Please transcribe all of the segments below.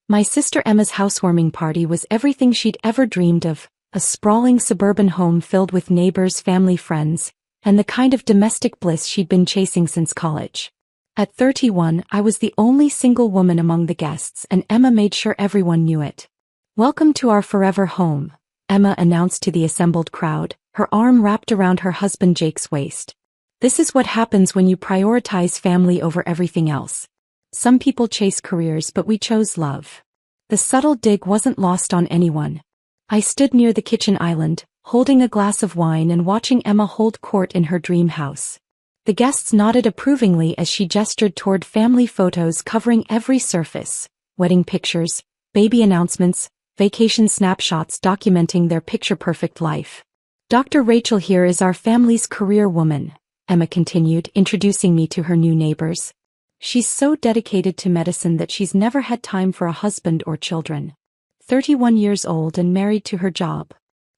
My sister Emma's housewarming party was everything she'd ever dreamed of, a sprawling suburban home filled with neighbors, family, friends, and the kind of domestic bliss she'd been chasing since college. At 31, I was the only single woman among the guests, and Emma made sure everyone knew it. "Welcome to our forever home," Emma announced to the assembled crowd, her arm wrapped around her husband Jake's waist. "This is what happens when you prioritize family over everything else. Some people chase careers, but we chose love." The subtle dig wasn't lost on anyone. I stood near the kitchen island, holding a glass of wine and watching Emma hold court in her dream house. The guests nodded approvingly as she gestured toward family photos covering every surface: wedding pictures, baby announcements, vacation snapshots documenting their picture-perfect life. "Dr. Rachel here is our family's career woman," Emma continued, introducing me to her new neighbors. "She's so dedicated to medicine that she's never had time for a husband or children. 31 years old and married to her job."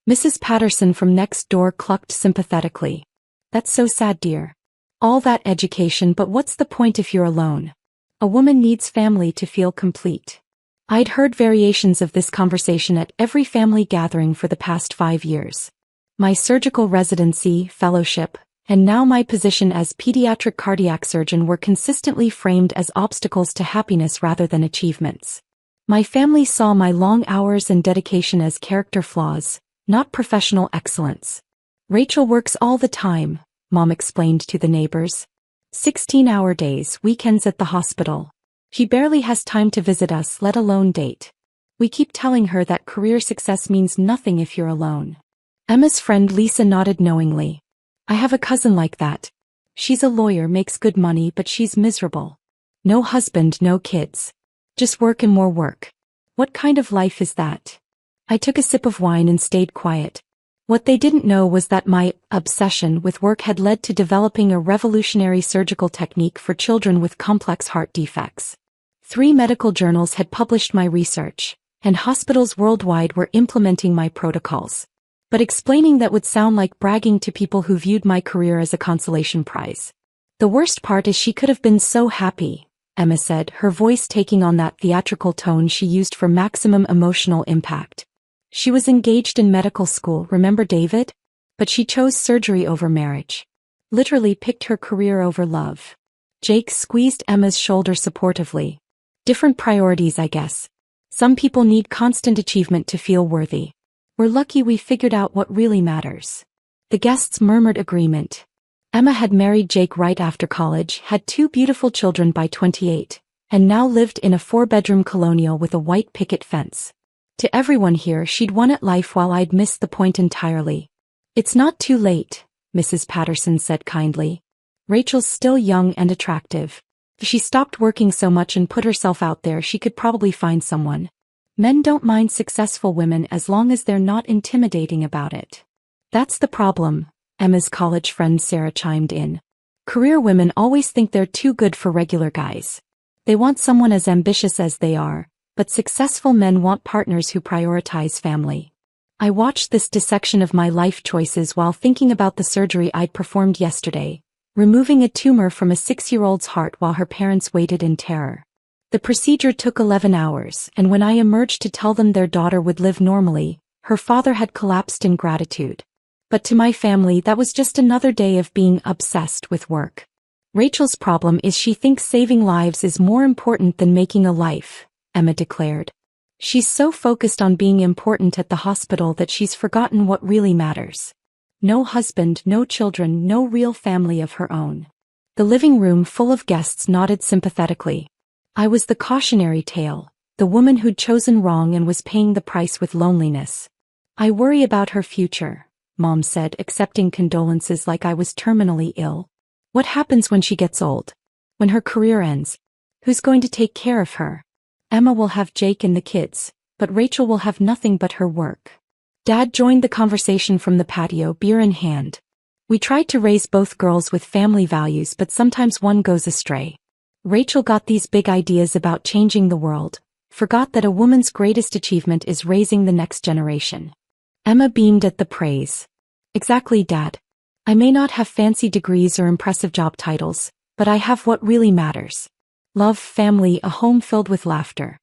Mrs. Patterson from next door clucked sympathetically. "That's so sad, dear. All that education, but what's the point if you're alone? A woman needs family to feel complete." I'd heard variations of this conversation at every family gathering for the past 5 years. My surgical residency, fellowship, and now my position as pediatric cardiac surgeon were consistently framed as obstacles to happiness rather than achievements. My family saw my long hours and dedication as character flaws, not professional excellence. "Rachel works all the time," Mom explained to the neighbors. 16-hour days, weekends at the hospital. She barely has time to visit us, let alone date. We keep telling her that career success means nothing if you're alone. Emma's friend Lisa nodded knowingly. "I have a cousin like that. She's a lawyer, makes good money, but she's miserable. No husband, no kids. Just work and more work. What kind of life is that?" I took a sip of wine and stayed quiet. What they didn't know was that my obsession with work had led to developing a revolutionary surgical technique for children with complex heart defects. 3 medical journals had published my research, and hospitals worldwide were implementing my protocols. But explaining that would sound like bragging to people who viewed my career as a consolation prize. "The worst part is she could have been so happy," Emma said, her voice taking on that theatrical tone she used for maximum emotional impact. "She was engaged in medical school, remember David? But she chose surgery over marriage. Literally picked her career over love." Jake squeezed Emma's shoulder supportively. "Different priorities, I guess. Some people need constant achievement to feel worthy. We're lucky we figured out what really matters." The guests murmured agreement. Emma had married Jake right after college, had 2 beautiful children by 28, and now lived in a 4-bedroom colonial with a white picket fence. To everyone here, she'd won at life while I'd missed the point entirely. "It's not too late," Mrs. Patterson said kindly. "Rachel's still young and attractive. If she stopped working so much and put herself out there, she could probably find someone. Men don't mind successful women as long as they're not intimidating about it." "That's the problem," Emma's college friend Sarah chimed in. "Career women always think they're too good for regular guys. They want someone as ambitious as they are, but successful men want partners who prioritize family." I watched this dissection of my life choices while thinking about the surgery I'd performed yesterday, removing a tumor from a 6-year-old's heart while her parents waited in terror. The procedure took 11 hours, and when I emerged to tell them their daughter would live normally, her father had collapsed in gratitude. But to my family, that was just another day of being obsessed with work. "Rachel's problem is she thinks saving lives is more important than making a life," Emma declared. "She's so focused on being important at the hospital that she's forgotten what really matters. No husband, no children, no real family of her own." The living room full of guests nodded sympathetically. I was the cautionary tale, the woman who'd chosen wrong and was paying the price with loneliness. "I worry about her future," Mom said, accepting condolences like I was terminally ill. "What happens when she gets old? When her career ends? Who's going to take care of her? Emma will have Jake and the kids, but Rachel will have nothing but her work." Dad joined the conversation from the patio, beer in hand. "We tried to raise both girls with family values, but sometimes one goes astray. Rachel got these big ideas about changing the world, forgot that a woman's greatest achievement is raising the next generation." Emma beamed at the praise. "Exactly, Dad. I may not have fancy degrees or impressive job titles, but I have what really matters. Love, family, a home filled with laughter.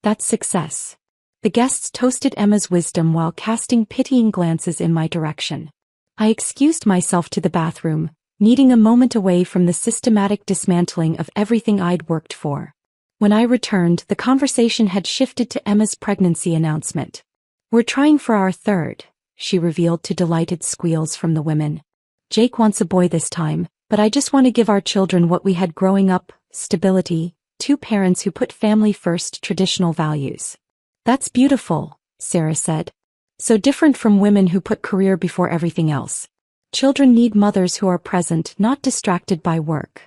That's success. The guests toasted Emma's wisdom while casting pitying glances in my direction. I excused myself to the bathroom, needing a moment away from the systematic dismantling of everything I'd worked for. When I returned, the conversation had shifted to Emma's pregnancy announcement. "We're trying for our third," she revealed to delighted squeals from the women. "Jake wants a boy this time, but I just want to give our children what we had growing up: stability, two parents who put family first, traditional values." "That's beautiful," Sarah said. "So different from women who put career before everything else. Children need mothers who are present, not distracted by work."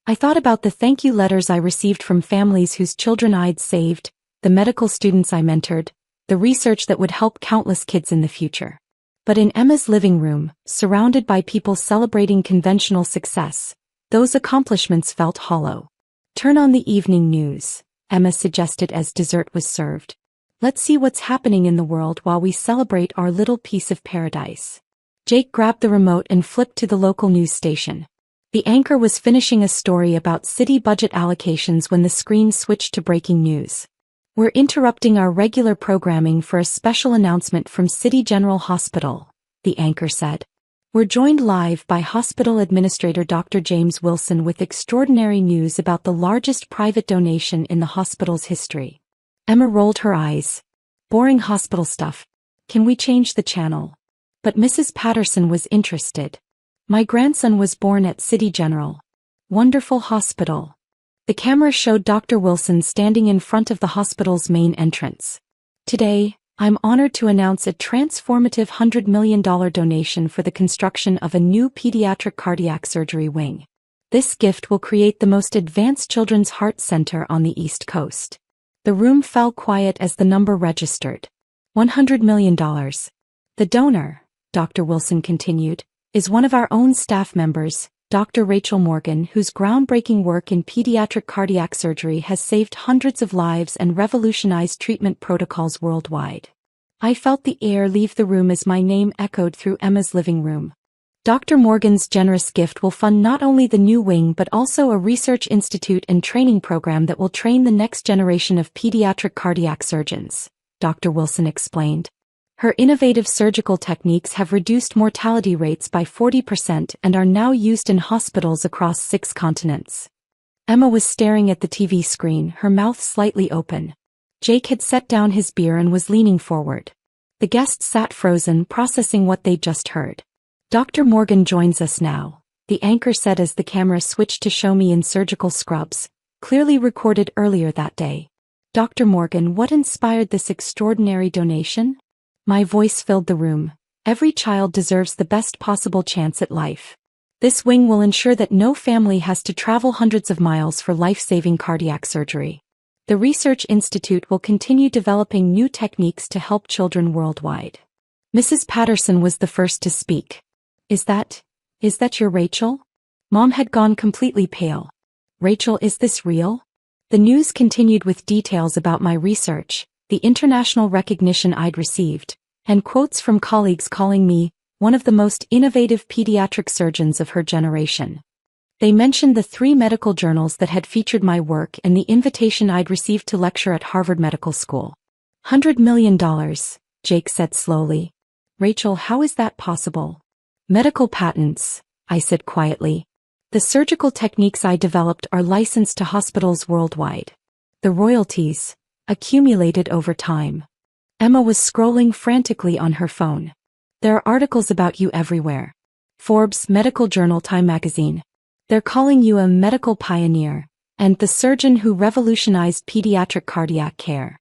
I thought about the thank you letters I received from families whose children I'd saved, the medical students I mentored, the research that would help countless kids in the future. But in Emma's living room, surrounded by people celebrating conventional success, those accomplishments felt hollow. "Turn on the evening news," Emma suggested as dessert was served. "Let's see what's happening in the world while we celebrate our little piece of paradise." Jake grabbed the remote and flipped to the local news station. The anchor was finishing a story about city budget allocations when the screen switched to breaking news. "We're interrupting our regular programming for a special announcement from City General Hospital," the anchor said. "We're joined live by Hospital Administrator Dr. James Wilson with extraordinary news about the largest private donation in the hospital's history." Emma rolled her eyes. "Boring hospital stuff. Can we change the channel?" But Mrs. Patterson was interested. "My grandson was born at City General. Wonderful hospital." The camera showed Dr. Wilson standing in front of the hospital's main entrance. "Today, I'm honored to announce a transformative $100 million donation for the construction of a new pediatric cardiac surgery wing. This gift will create the most advanced children's heart center on the East Coast." The room fell quiet as the number registered. $100 million. "The donor," Dr. Wilson continued, "is one of our own staff members, Dr. Rachel Morgan, whose groundbreaking work in pediatric cardiac surgery has saved hundreds of lives and revolutionized treatment protocols worldwide." I felt the air leave the room as my name echoed through Emma's living room. Dr. Morgan's generous gift will fund not only the new wing but also a research institute and training program that will train the next generation of pediatric cardiac surgeons, Dr. Wilson explained. "Her innovative surgical techniques have reduced mortality rates by 40% and are now used in hospitals across 6 continents." Emma was staring at the TV screen, her mouth slightly open. Jake had set down his beer and was leaning forward. The guests sat frozen, processing what they'd just heard. "Dr. Morgan joins us now," the anchor said as the camera switched to show me in surgical scrubs, clearly recorded earlier that day. "Dr. Morgan, what inspired this extraordinary donation?" My voice filled the room. "Every child deserves the best possible chance at life. This wing will ensure that no family has to travel hundreds of miles for life-saving cardiac surgery. The Research Institute will continue developing new techniques to help children worldwide." Mrs. Patterson was the first to speak. Is that your Rachel?" Mom had gone completely pale. "Rachel, is this real?" The news continued with details about my research, the international recognition I'd received, and quotes from colleagues calling me one of the most innovative pediatric surgeons of her generation. They mentioned the 3 medical journals that had featured my work and the invitation I'd received to lecture at Harvard Medical School. $100 million, Jake said slowly. "Rachel, how is that possible?" "Medical patents," I said quietly. "The surgical techniques I developed are licensed to hospitals worldwide. The royalties, accumulated over time." Emma was scrolling frantically on her phone. "There are articles about you everywhere. Forbes, Medical Journal, Time magazine. They're calling you a medical pioneer, and the surgeon who revolutionized pediatric cardiac care."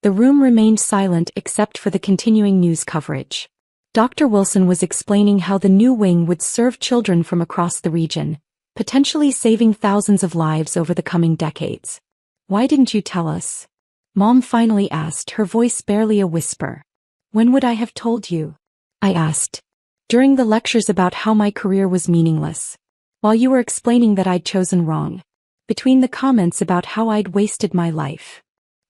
The room remained silent except for the continuing news coverage. Dr. Wilson was explaining how the new wing would serve children from across the region, potentially saving thousands of lives over the coming decades. "Why didn't you tell us?" Mom finally asked, her voice barely a whisper. "When would I have told you?" I asked. "During the lectures about how my career was meaningless. While you were explaining that I'd chosen wrong. Between the comments about how I'd wasted my life."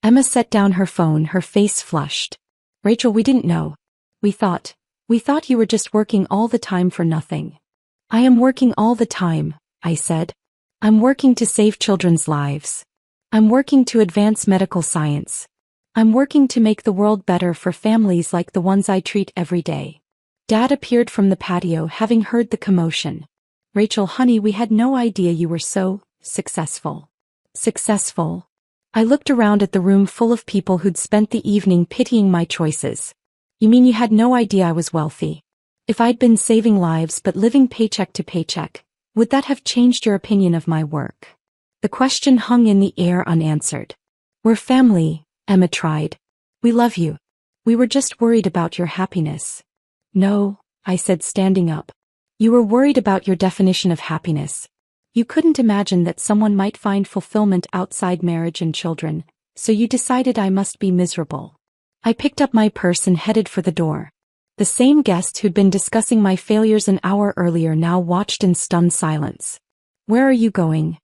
Emma set down her phone, her face flushed. "Rachel, we didn't know. We thought you were just working all the time for nothing." "I am working all the time," I said. "I'm working to save children's lives. I'm working to advance medical science. I'm working to make the world better for families like the ones I treat every day. Dad appeared from the patio, having heard the commotion. Rachel, honey, we had no idea you were so successful. Successful? I looked around at the room full of people who'd spent the evening pitying my choices. You mean you had no idea I was wealthy? If I'd been saving lives but living paycheck to paycheck, would that have changed your opinion of my work? The question hung in the air unanswered. We're family, Emma tried. We love you. We were just worried about your happiness. No, I said, standing up. You were worried about your definition of happiness. You couldn't imagine that someone might find fulfillment outside marriage and children, so you decided I must be miserable. I picked up my purse and headed for the door. The same guest who'd been discussing my failures an hour earlier now watched in stunned silence. Where are you going?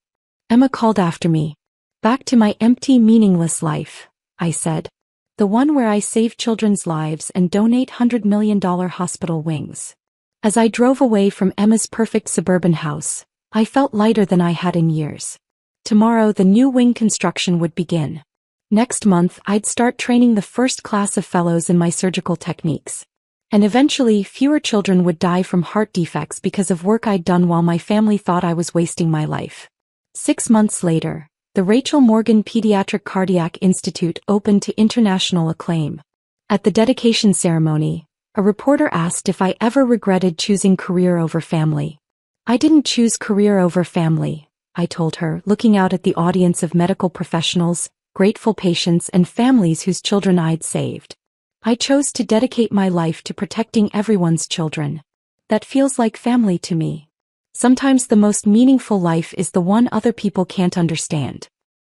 Emma called after me. Back to my empty, meaningless life, I said. The one where I save children's lives and donate $100 million hospital wings. As I drove away from Emma's perfect suburban house, I felt lighter than I had in years. Tomorrow the new wing construction would begin. Next month I'd start training the first class of fellows in my surgical techniques. And eventually fewer children would die from heart defects because of work I'd done while my family thought I was wasting my life. 6 months later, the Rachel Morgan Pediatric Cardiac Institute opened to international acclaim. At the dedication ceremony, a reporter asked if I ever regretted choosing career over family. I didn't choose career over family, I told her, looking out at the audience of medical professionals, grateful patients, and families whose children I'd saved. I chose to dedicate my life to protecting everyone's children. That feels like family to me. Sometimes the most meaningful life is the one other people can't understand.